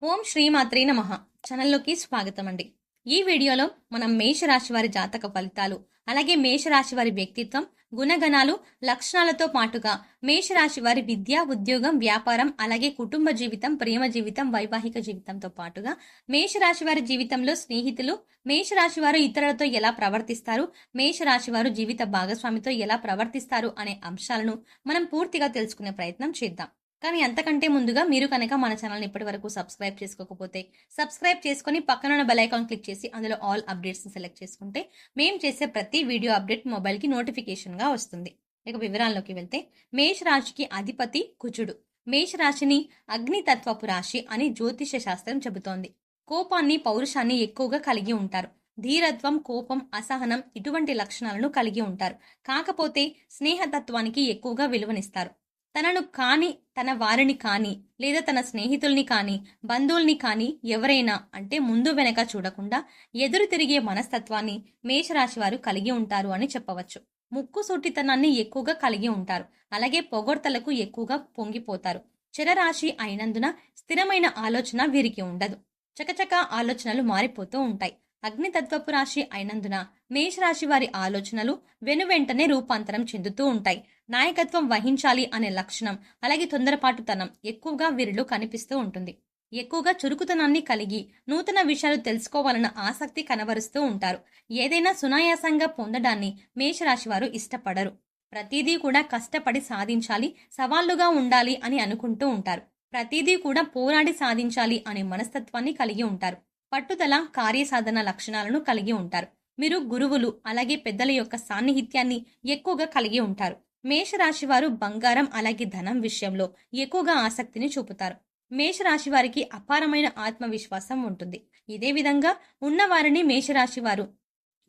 ఓం శ్రీమాత్రే నమః. ఛానల్లోకి స్వాగతం అండి. ఈ వీడియోలో మనం మేషరాశి వారి జాతక ఫలితాలు, అలాగే మేషరాశి వారి వ్యక్తిత్వం, గుణగణాలు, లక్షణాలతో పాటుగా మేషరాశి వారి విద్య, ఉద్యోగం, వ్యాపారం, అలాగే కుటుంబ జీవితం, ప్రేమ జీవితం, వైవాహిక జీవితంతో పాటుగా మేషరాశి వారి జీవితంలో స్నేహితులు, మేషరాశి వారు ఇతరులతో ఎలా ప్రవర్తిస్తారు, మేషరాశి వారు జీవిత భాగస్వామితో ఎలా ప్రవర్తిస్తారు అనే అంశాలను మనం పూర్తిగా తెలుసుకునే ప్రయత్నం చేద్దాం. కానీ అంతకంటే ముందుగా మీరు కనుక మన ఛానల్ని ఇప్పటి వరకు సబ్స్క్రైబ్ చేసుకోకపోతే సబ్స్క్రైబ్ చేసుకుని పక్కన ఉన్న బెల్ ఐకాన్ క్లిక్ చేసి అందులో ఆల్ అప్డేట్స్ సెలెక్ట్ చేసుకుంటే మేము చేసే ప్రతి వీడియో అప్డేట్ మొబైల్కి నోటిఫికేషన్గా వస్తుంది. ఇక వివరాల్లోకి వెళ్తే మేష రాశికి అధిపతి కుజుడు. మేష రాశిని అగ్నితత్వపు రాశి అని జ్యోతిష శాస్త్రం చెబుతోంది. కోపాన్ని, పౌరుషాన్ని ఎక్కువగా కలిగి ఉంటారు. ధీరత్వం, కోపం, అసహనం ఇటువంటి లక్షణాలను కలిగి ఉంటారు. కాకపోతే స్నేహతత్వానికి ఎక్కువగా విలువనిస్తారు. తనను కాని, తన వారిని కాని, లేదా తన స్నేహితుల్ని కాని, బంధువుల్ని కాని ఎవరైనా అంటే ముందు వెనక చూడకుండా ఎదురు తిరిగే మనస్తత్వాన్ని మేషరాశి వారు కలిగి ఉంటారు అని చెప్పవచ్చు. ముక్కుసూటితనాన్ని ఎక్కువగా కలిగి ఉంటారు. అలాగే పొగడ్తలకు ఎక్కువగా పొంగిపోతారు. చరరాశి అయినందున స్థిరమైన ఆలోచన వీరికి ఉండదు. చకచక ఆలోచనలు మారిపోతూ ఉంటాయి. అగ్నితత్వపు రాశి అయినందున మేషరాశి వారి ఆలోచనలు వెనువెంటనే రూపాంతరం చెందుతూ ఉంటాయి. నాయకత్వం వహించాలి అనే లక్షణం, అలాగే తొందరపాటుతనం ఎక్కువగా వీరిలో కనిపిస్తూ ఉంటుంది. ఎక్కువగా చురుకుతనాన్ని కలిగి నూతన విషయాలు తెలుసుకోవాలన్న ఆసక్తి కనబరుస్తూ ఉంటారు. ఏదైనా సునాయాసంగా పొందడాన్ని మేషరాశి వారు ఇష్టపడరు. ప్రతిదీ కూడా కష్టపడి సాధించాలి, సవాళ్లుగా ఉండాలి అని అనుకుంటూ ఉంటారు. ప్రతిదీ కూడా పోరాడి సాధించాలి అనే మనస్తత్వాన్ని కలిగి ఉంటారు. పట్టుదల, కార్యసాధన లక్షణాలను కలిగి ఉంటారు. మీరు గురువులు, అలాగే పెద్దల యొక్క సాన్నిహిత్యాన్ని ఎక్కువగా కలిగి ఉంటారు. మేషరాశి వారు బంగారం, అలాగే ధనం విషయంలో ఎక్కువగా ఆసక్తిని చూపుతారు. మేషరాశి వారికి అపారమైన ఆత్మవిశ్వాసం ఉంటుంది. ఇదే విధంగా ఉన్నవారిని మేషరాశి వారు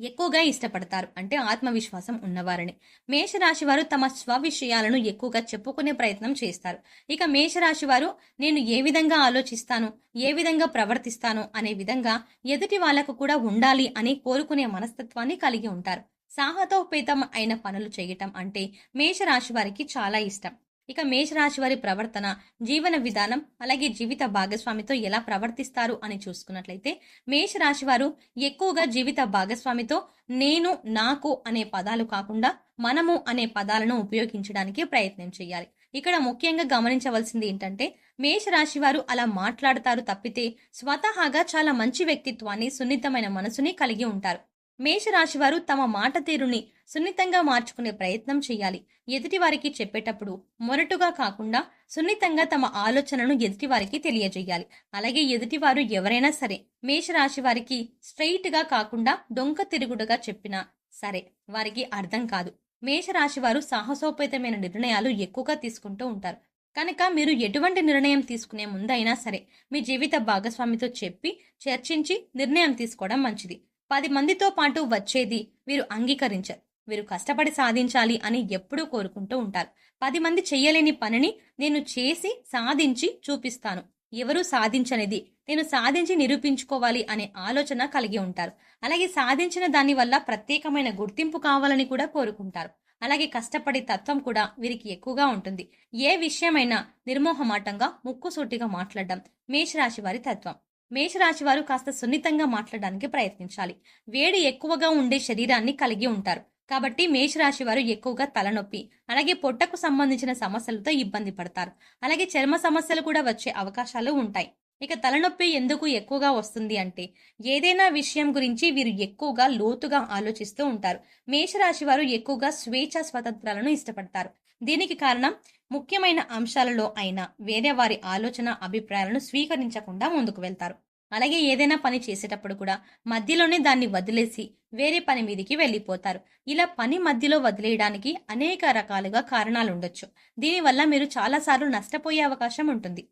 ఎక్కువగా ఇష్టపడతారు. అంటే ఆత్మవిశ్వాసం ఉన్నవారిని. మేషరాశి వారు తమ స్వవిషయాలను ఎక్కువగా చెప్పుకునే ప్రయత్నం చేస్తారు. ఇక మేషరాశి వారు నేను ఏ విధంగా ఆలోచిస్తాను, ఏ విధంగా ప్రవర్తిస్తాను అనే విధంగా ఎదుటి వాళ్లకు కూడా ఉండాలి అని కోరుకునే మనస్తత్వాన్ని కలిగి ఉంటారు. సాహసోపేతం అయిన పనులు చేయటం అంటే మేషరాశి వారికి చాలా ఇష్టం. ఇక మేషరాశి వారి ప్రవర్తన, జీవన విధానం, అలాగే జీవిత భాగస్వామితో ఎలా ప్రవర్తిస్తారు అని చూసుకున్నట్లయితే మేషరాశి వారు ఎక్కువగా జీవిత భాగస్వామితో నేను, నాకు అనే పదాలు కాకుండా మనము అనే పదాలను ఉపయోగించడానికి ప్రయత్నం చేయాలి. ఇక్కడ ముఖ్యంగా గమనించవలసింది ఏంటంటే మేషరాశి వారు అలా మాట్లాడతారు తప్పితే స్వతహాగా చాలా మంచి వ్యక్తిత్వాన్ని, సున్నితమైన మనసుని కలిగి ఉంటారు. మేషరాశి వారు తమ మాట తీరుని సున్నితంగా మార్చుకునే ప్రయత్నం చేయాలి. ఎదుటివారికి చెప్పేటప్పుడు మొరటుగా కాకుండా సున్నితంగా తమ ఆలోచనను ఎదుటివారికి తెలియజేయాలి. అలాగే ఎదుటివారు ఎవరైనా సరే మేషరాశి వారికి స్ట్రెయిట్ గా కాకుండా డొంక తిరుగుడుగా చెప్పినా సరే వారికి అర్థం కాదు. మేషరాశి వారు సాహసోపేతమైన నిర్ణయాలు ఎక్కువగా తీసుకుంటూ ఉంటారు. కనుక మీరు ఎటువంటి నిర్ణయం తీసుకునే ముందైనా సరే మీ జీవిత భాగస్వామితో చెప్పి చర్చించి నిర్ణయం తీసుకోవడం మంచిది. 10 మందితో పాటు వచ్చేది వీరు అంగీకరించరు. వీరు కష్టపడి సాధించాలి అని ఎప్పుడూ కోరుకుంటూ ఉంటారు. 10 మంది చెయ్యలేని పనిని నేను చేసి సాధించి చూపిస్తాను, ఎవరూ సాధించనిది నేను సాధించి నిరూపించుకోవాలి అనే ఆలోచన కలిగి ఉంటారు. అలాగే సాధించిన దాని వల్ల ప్రత్యేకమైన గుర్తింపు కావాలని కూడా కోరుకుంటారు. అలాగే కష్టపడే తత్వం కూడా వీరికి ఎక్కువగా ఉంటుంది. ఏ విషయమైనా నిర్మోహమాటంగా, ముక్కుసూటిగా మాట్లాడడం మేషరాశి వారి తత్వం. మేషరాశి వారు కాస్త సున్నితంగా మాట్లాడడానికి ప్రయత్నించాలి. వేడి ఎక్కువగా ఉండే శరీరాన్ని కలిగి ఉంటారు. కాబట్టి మేషరాశి వారు ఎక్కువగా తలనొప్పి, అలాగే పొట్టకు సంబంధించిన సమస్యలతో ఇబ్బంది పడతారు. అలాగే చర్మ సమస్యలు కూడా వచ్చే అవకాశాలు ఉంటాయి. ఇక తలనొప్పి ఎందుకు ఎక్కువగా వస్తుంది అంటే ఏదైనా విషయం గురించి వీరు ఎక్కువగా లోతుగా ఆలోచిస్తూ ఉంటారు. మేషరాశి వారు ఎక్కువగా స్వేచ్ఛ, స్వతంత్రాలను ఇష్టపడతారు. దీనికి కారణం ముఖ్యమైన అంశాలలో అయినా వేరే వారి ఆలోచన, అభిప్రాయాలను స్వీకరించకుండా ముందుకు వెళ్తారు. అలాగే ఏదైనా పని చేసేటప్పుడు కూడా మధ్యలోనే దాన్ని వదిలేసి వేరే పని మీదికి వెళ్ళిపోతారు. ఇలా పని మధ్యలో వదిలేయడానికి అనేక రకాలుగా కారణాలు ఉండొచ్చు. దీనివల్ల మీరు చాలాసార్లు నష్టపోయే అవకాశం ఉంటుంది.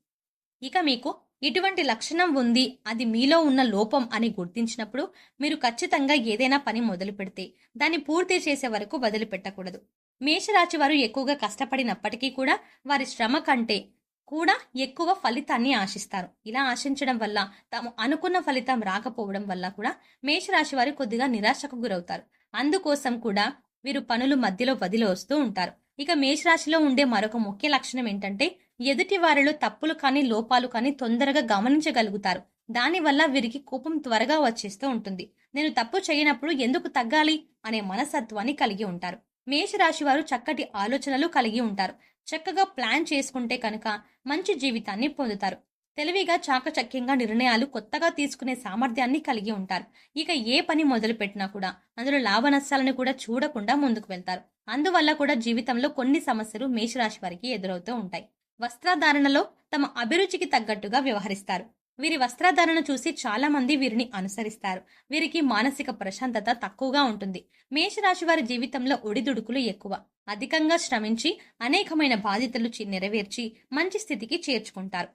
ఇక మీకు ఇటువంటి లక్షణం ఉంది, అది మీలో ఉన్న లోపం అని గుర్తించినప్పుడు మీరు ఖచ్చితంగా ఏదైనా పని మొదలు పెడితే దాన్ని పూర్తి చేసే వరకు వదిలిపెట్టకూడదు. మేషరాశి వారు ఎక్కువగా కష్టపడినప్పటికీ కూడా వారి శ్రమ కంటే కూడా ఎక్కువ ఫలితాన్ని ఆశిస్తారు. ఇలా ఆశించడం వల్ల తాము అనుకున్న ఫలితం రాకపోవడం వల్ల కూడా మేషరాశి వారు కొద్దిగా నిరాశకు గురవుతారు. అందుకోసం కూడా వీరు పనులు మధ్యలో వదిలి వస్తూ ఉంటారు. ఇక మేషరాశిలో ఉండే మరొక ముఖ్య లక్షణం ఏంటంటే ఎదుటి వారిలో తప్పులు కానీ లోపాలు కానీ తొందరగా గమనించగలుగుతారు. దానివల్ల వీరికి కోపం త్వరగా వచ్చేస్తూ ఉంటుంది. నేను తప్పు చేయనప్పుడు ఎందుకు తగ్గాలి అనే మనస్తత్వాన్ని కలిగి ఉంటారు. మేషరాశి వారు చక్కటి ఆలోచనలు కలిగి ఉంటారు. చక్కగా ప్లాన్ చేసుకుంటే కనుక మంచి జీవితాన్ని పొందుతారు. తెలివిగా చాకచక్యంగా నిర్ణయాలు కొత్తగా తీసుకునే సామర్థ్యాన్ని కలిగి ఉంటారు. ఇక ఏ పని మొదలు పెట్టినా కూడా అందులో లాభ నష్టాలను కూడా చూడకుండా ముందుకు వెళ్తారు. అందువల్ల కూడా జీవితంలో కొన్ని సమస్యలు మేషరాశి వారికి ఎదురవుతూ ఉంటాయి. వస్త్రధారణలో తమ అభిరుచికి తగ్గట్టుగా వ్యవహరిస్తారు. వీరి వస్త్రధారణ చూసి చాలా మంది వీరిని అనుసరిస్తారు. వీరికి మానసిక ప్రశాంతత తక్కువగా ఉంటుంది. మేషరాశి వారి జీవితంలో ఒడిదుడుకులు ఎక్కువ. అధికంగా శ్రమించి అనేకమైన బాధ్యతలు నెరవేర్చి మంచి స్థితికి చేర్చుకుంటారు.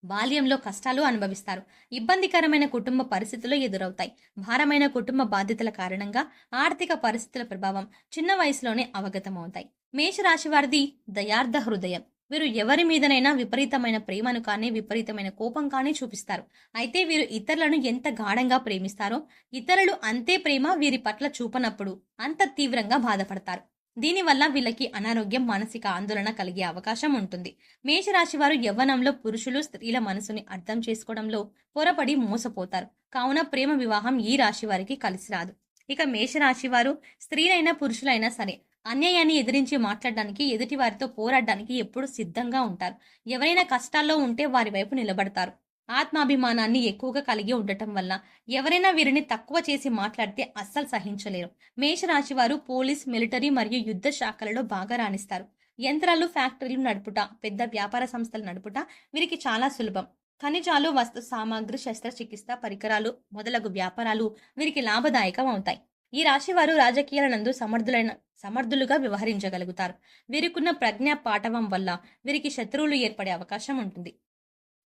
బాల్యంలో కష్టాలు అనుభవిస్తారు. ఇబ్బందికరమైన కుటుంబ పరిస్థితులు ఎదురవుతాయి. భారమైన కుటుంబ బాధ్యతల కారణంగా ఆర్థిక పరిస్థితుల ప్రభావం చిన్న వయసులోనే అవగతమవుతాయి. మేషరాశి వారిది దయార్థ హృదయం. వీరు ఎవరి మీదనైనా విపరీతమైన ప్రేమను కానీ విపరీతమైన కోపం కానీ చూపిస్తారు. అయితే వీరు ఇతరులను ఎంత గాఢంగా ప్రేమిస్తారో ఇతరులు అంతే ప్రేమ వీరి పట్ల చూపనప్పుడు అంత తీవ్రంగా బాధపడతారు. దీనివల్ల వీళ్ళకి అనారోగ్యం, మానసిక ఆందోళన కలిగే అవకాశం ఉంటుంది. మేషరాశి వారు యవ్వనంలో పురుషులు స్త్రీల మనసుని అర్థం చేసుకోవడంలో పొరపడి మోసపోతారు. కావున ప్రేమ వివాహం ఈ రాశి వారికి కలిసి రాదు. ఇక మేషరాశి వారు స్త్రీలైనా పురుషులైనా సరే అన్యాయాన్ని ఎదిరించి మాట్లాడడానికి, ఎదుటి వారితో పోరాడడానికి ఎప్పుడూ సిద్ధంగా ఉంటారు. ఎవరైనా కష్టాల్లో ఉంటే వారి వైపు నిలబడతారు. ఆత్మాభిమానాన్ని ఎక్కువగా కలిగి ఉండటం వల్ల ఎవరైనా వీరిని తక్కువ చేసి మాట్లాడితే అస్సలు సహించలేరు. మేషరాశి వారు పోలీస్, మిలిటరీ మరియు యుద్ధ శాఖలలో బాగా రాణిస్తారు. యంత్రాలు, ఫ్యాక్టరీలు నడుపుట, పెద్ద వ్యాపార సంస్థలు నడుపుట వీరికి చాలా సులభం. ఖనిజాలు, వస్తు సామాగ్రి, శస్త్రచికిత్స పరికరాలు మొదలగు వ్యాపారాలు వీరికి లాభదాయకం అవుతాయి. ఈ రాశి వారు రాజకీయాల నందు సమర్థులుగా వ్యవహరించగలుగుతారు. వీరికున్న ప్రజ్ఞా పాటవం వల్ల వీరికి శత్రువులు ఏర్పడే అవకాశం ఉంటుంది.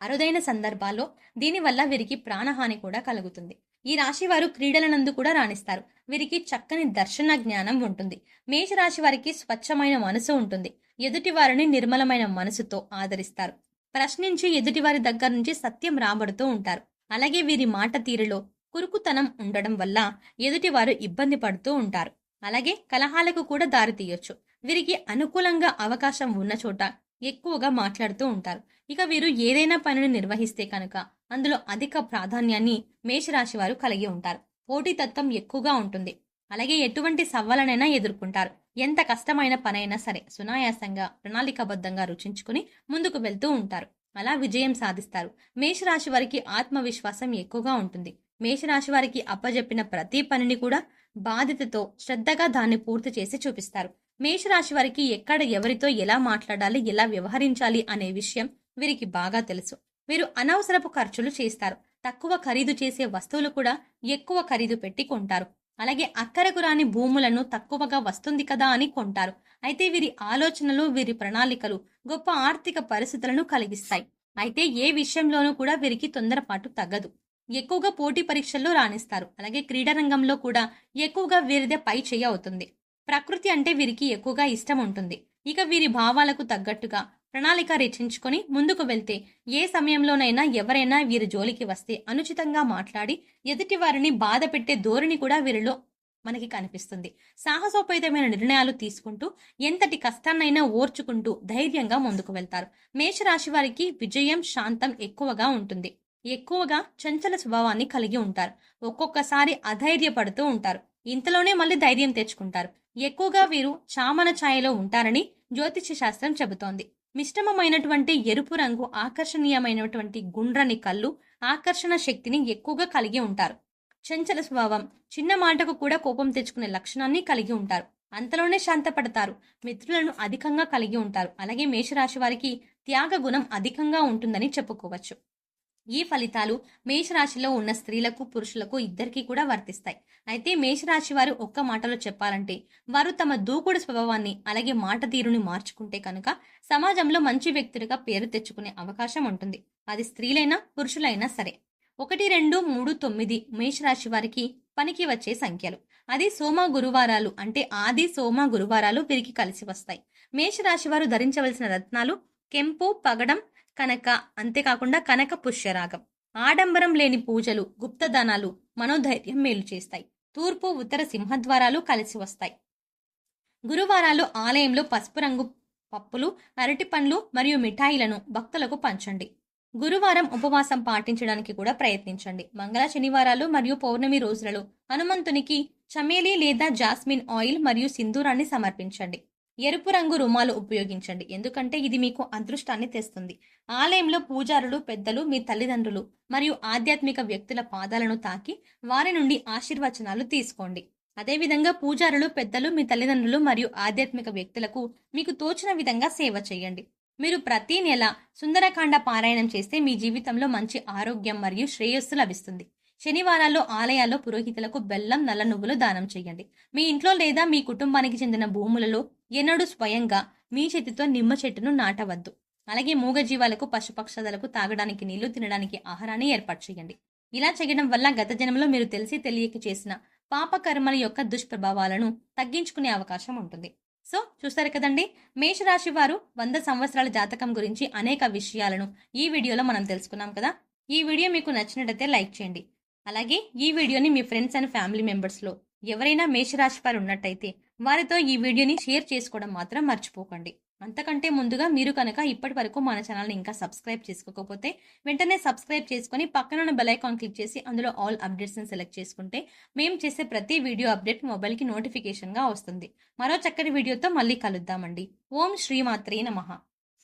అరుదైన సందర్భాల్లో దీనివల్ల వీరికి ప్రాణహాని కూడా కలుగుతుంది. ఈ రాశి వారు క్రీడల నందు కూడా రాణిస్తారు. వీరికి చక్కని దర్శన జ్ఞానం ఉంటుంది. మేషరాశి వారికి స్వచ్ఛమైన మనసు ఉంటుంది. ఎదుటి వారిని నిర్మలమైన మనసుతో ఆదరిస్తారు. ప్రశ్నించి ఎదుటివారి దగ్గర నుంచి సత్యం రాబడుతూ ఉంటారు. అలాగే వీరి మాట తీరులో కురుకుతనం ఉండడం వల్ల ఎదుటివారు ఇబ్బంది పడుతూ ఉంటారు. అలాగే కలహాలకు కూడా దారితీయొచ్చు. వీరికి అనుకూలంగా అవకాశం ఉన్న చోట ఎక్కువగా మాట్లాడుతూ ఉంటారు. ఇక వీరు ఏదైనా పనిని నిర్వహిస్తే కనుక అందులో అధిక ప్రాధాన్యాన్ని మేషరాశి వారు కలిగి ఉంటారు. పోటీతత్వం ఎక్కువగా ఉంటుంది. అలాగే ఎటువంటి సవాళ్ళనైనా ఎదుర్కొంటారు. ఎంత కష్టమైన పనైనా సరే సునాయాసంగా ప్రణాళికాబద్ధంగా రుచించుకుని ముందుకు వెళ్తూ ఉంటారు. అలా విజయం సాధిస్తారు. మేషరాశి వారికి ఆత్మవిశ్వాసం ఎక్కువగా ఉంటుంది. మేషరాశి వారికి అప్పజెప్పిన ప్రతి పనిని కూడా బాధ్యతతో శ్రద్ధగా దాన్ని పూర్తి చేసి చూపిస్తారు. మేషరాశి వారికి ఎక్కడ ఎవరితో ఎలా మాట్లాడాలి, ఎలా వ్యవహరించాలి అనే విషయం వీరికి బాగా తెలుసు. వీరు అనవసరపు ఖర్చులు చేస్తారు. తక్కువ ఖరీదు చేసే వస్తువులు కూడా ఎక్కువ ఖరీదు పెట్టి కొంటారు. అలాగే అక్కరకు రాని భూములను తక్కువగా వస్తుంది కదా అని కొంటారు. అయితే వీరి ఆలోచనలు, వీరి ప్రణాళికలు గొప్ప ఆర్థిక పరిస్థితులను కలిగిస్తాయి. అయితే ఏ విషయంలోనూ కూడా వీరికి తొందరపాటు తగ్గదు. ఎక్కువగా పోటీ పరీక్షల్లో రాణిస్తారు. అలాగే క్రీడా రంగంలో కూడా ఎక్కువగా వీరిదే పై చేయి అవుతుంది. ప్రకృతి అంటే వీరికి ఎక్కువగా ఇష్టం ఉంటుంది. ఇక వీరి భావాలకు తగ్గట్టుగా ప్రణాళిక రచించుకొని ముందుకు వెళ్తే ఏ సమయంలోనైనా ఎవరైనా వీరి జోలికి వస్తే అనుచితంగా మాట్లాడి ఎదుటి వారిని బాధ పెట్టే ధోరణి కూడా వీరిలో మనకి కనిపిస్తుంది. సాహసోపేతమైన నిర్ణయాలు తీసుకుంటూ ఎంతటి కష్టాన్నైనా ఓర్చుకుంటూ ధైర్యంగా ముందుకు వెళ్తారు. మేషరాశి వారికి విజయం, శాంతం ఎక్కువగా ఉంటుంది. ఎక్కువగా చంచల స్వభావాన్ని కలిగి ఉంటారు. ఒక్కొక్కసారి అధైర్యపడుతూ ఉంటారు. ఇంతలోనే మళ్ళీ ధైర్యం తెచ్చుకుంటారు. ఎక్కువగా వీరు చామన ఛాయలో ఉంటారని జ్యోతిష్య శాస్త్రం చెబుతోంది. మిశ్రమమైనటువంటి ఎరుపు రంగు, ఆకర్షణీయమైనటువంటి గుండ్రని కళ్ళు ఆకర్షణ శక్తిని ఎక్కువగా కలిగి ఉంటారు. చంచల స్వభావం, చిన్న మాటకు కూడా కోపం తెచ్చుకునే లక్షణాన్ని కలిగి ఉంటారు. అంతలోనే శాంతపడతారు. మిత్రులను అధికంగా కలిగి ఉంటారు. అలాగే మేషరాశి వారికి త్యాగ గుణం అధికంగా ఉంటుందని చెప్పుకోవచ్చు. ఈ ఫలితాలు మేషరాశిలో ఉన్న స్త్రీలకు, పురుషులకు ఇద్దరికీ కూడా వర్తిస్తాయి. అయితే మేషరాశి వారు ఒక్క మాటలో చెప్పాలంటే వారు తమ దూకుడు స్వభావాన్ని అలాగే మాట తీరుని మార్చుకుంటే కనుక సమాజంలో మంచి వ్యక్తులుగా పేరు తెచ్చుకునే అవకాశం ఉంటుంది. అది స్త్రీలైనా పురుషులైనా సరే. 1, 2, 3, 9 మేషరాశి వారికి పనికి వచ్చే సంఖ్యలు. అది సోమ గురువారాలు అంటే ఆది, సోమ, గురువారాలు వీరికి కలిసి వస్తాయి. మేషరాశి వారు ధరించవలసిన రత్నాలు కెంపు, పగడం, కనక, అంతేకాకుండా కనక పుష్యరాగం. ఆడంబరం లేని పూజలు, గుప్తదానాలు మనోధైర్యం మేలు చేస్తాయి. తూర్పు, ఉత్తర సింహద్వారాలు కలిసి వస్తాయి. గురువారాలు ఆలయంలో పసుపు రంగు పప్పులు, అరటి పండ్లు మరియు మిఠాయిలను భక్తులకు పంచండి. గురువారం ఉపవాసం పాటించడానికి కూడా ప్రయత్నించండి. మంగళ, శనివారాలు మరియు పౌర్ణమి రోజులలో హనుమంతునికి చమేలి లేదా జాస్మిన్ ఆయిల్ మరియు సింధూరాన్ని సమర్పించండి. ఎరుపు రంగు రుమాలు ఉపయోగించండి, ఎందుకంటే ఇది మీకు అదృష్టాన్ని తెస్తుంది. ఆలయంలో పూజారులు, పెద్దలు, మీ తల్లిదండ్రులు మరియు ఆధ్యాత్మిక వ్యక్తుల పాదాలను తాకి వారి నుండి ఆశీర్వచనాలు తీసుకోండి. అదేవిధంగా పూజారులు, పెద్దలు, మీ తల్లిదండ్రులు మరియు ఆధ్యాత్మిక వ్యక్తులకు మీకు తోచిన విధంగా సేవ చేయండి. మీరు ప్రతి నెల సుందరకాండ పారాయణం చేస్తే మీ జీవితంలో మంచి ఆరోగ్యం మరియు శ్రేయస్సు లభిస్తుంది. శనివారాల్లో ఆలయాల్లో పురోహితులకు బెల్లం, నల్ల నువ్వులు దానం చేయండి. మీ ఇంట్లో లేదా మీ కుటుంబానికి చెందిన భూములలో ఎన్నడూ స్వయంగా మీ చేతితో నిమ్మ చెట్టును నాటవద్దు. అలాగే మూగజీవాలకు, పశుపక్షాదులకు తాగడానికి నీళ్లు, తినడానికి ఆహారాన్ని ఏర్పాటు చేయండి. ఇలా చేయడం వల్ల గత జన్మలో మీరు తెలిసి తెలియక చేసిన పాపకర్మల యొక్క దుష్ప్రభావాలను తగ్గించుకునే అవకాశం ఉంటుంది. సో చూస్తారు కదండి, మేషరాశి వారు 100 సంవత్సరాల జాతకం గురించి అనేక విషయాలను ఈ వీడియోలో మనం తెలుసుకున్నాం కదా. ఈ వీడియో మీకు నచ్చినట్లయితే లైక్ చేయండి. అలాగే ఈ వీడియోని మీ ఫ్రెండ్స్ అండ్ ఫ్యామిలీ మెంబర్స్లో ఎవరైనా మేషరాశి వారు ఉన్నట్టయితే వారితో ఈ వీడియోని షేర్ చేసుకోవడం మాత్రం మర్చిపోకండి. అంతకంటే ముందుగా మీరు కనుక ఇప్పటి వరకు మన ఛానల్ని ఇంకా సబ్స్క్రైబ్ చేసుకోకపోతే వెంటనే సబ్స్క్రైబ్ చేసుకుని పక్కనున్న బెల్ ఐకాన్ క్లిక్ చేసి అందులో ఆల్ అప్డేట్స్ని సెలెక్ట్ చేసుకుంటే మేము చేసే ప్రతి వీడియో అప్డేట్ మొబైల్కి నోటిఫికేషన్గా వస్తుంది. మరో చక్కటి వీడియోతో మళ్ళీ కలుద్దామండి. ఓం శ్రీమాత్రే నమః.